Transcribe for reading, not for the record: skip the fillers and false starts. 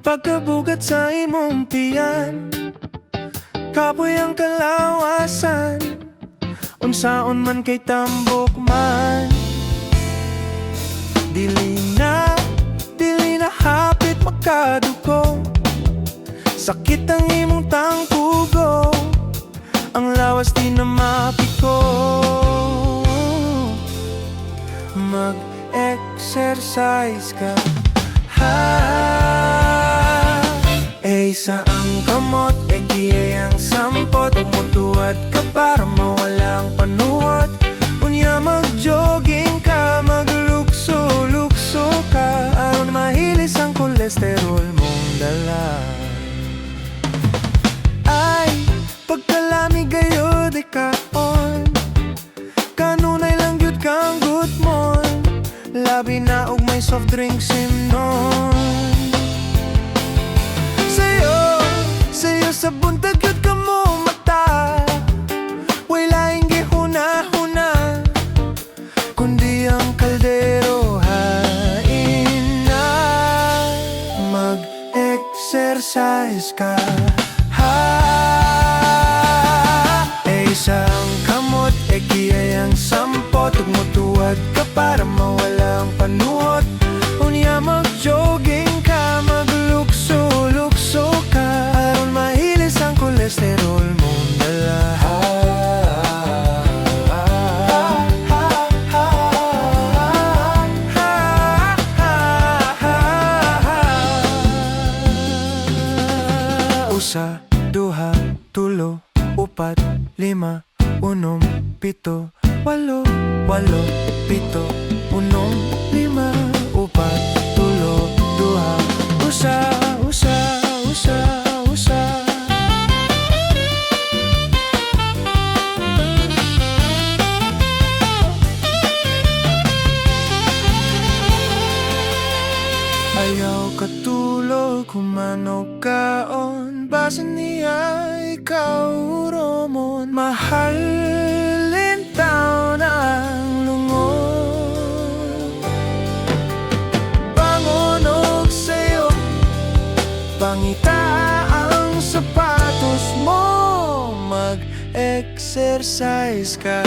Pagkabugat sa imong tiyan, kapoy ang kalawasan, unsaon man kay tambok man. Dili na hapit makadugo, sakit ang imong tangpugo, ang lawas di na mapiko. Mag-exercise ka, sa ang kamot, kiyay ang sampot. Umutuwad ka para mawalang panuot. Unya mag-jogging ka, maglukso-lukso ka, aron mahilis ang kolesterol mong dala. Ay, pagkalamig gayod ikaon, kanunay lang yun kang good mon, labi na og may soft drinks simnon. Sa buntag yun ka mo mata, way laing gihuna-huna, kundi ang kaldero hain na. Mag-exercise ka, isang kamot, kiyay ang sampot. Tumutuwad ka para mawalang panuot. Unya mag-jogging ka, maglukso-lukso ka, kolesterol mong dala. Usa, duha, tulo, upat, lima, unom, pito, walo, walo, pito, unom, lima, upat, tulo, duha. Usa, usa, usa, usa. Ayaw katulog, humanog kaon, basa niya ikaw romon. Mahalin taon ang lungon, pangunog sa'yo, pangita ang sapatos mo. Mag-exercise ka,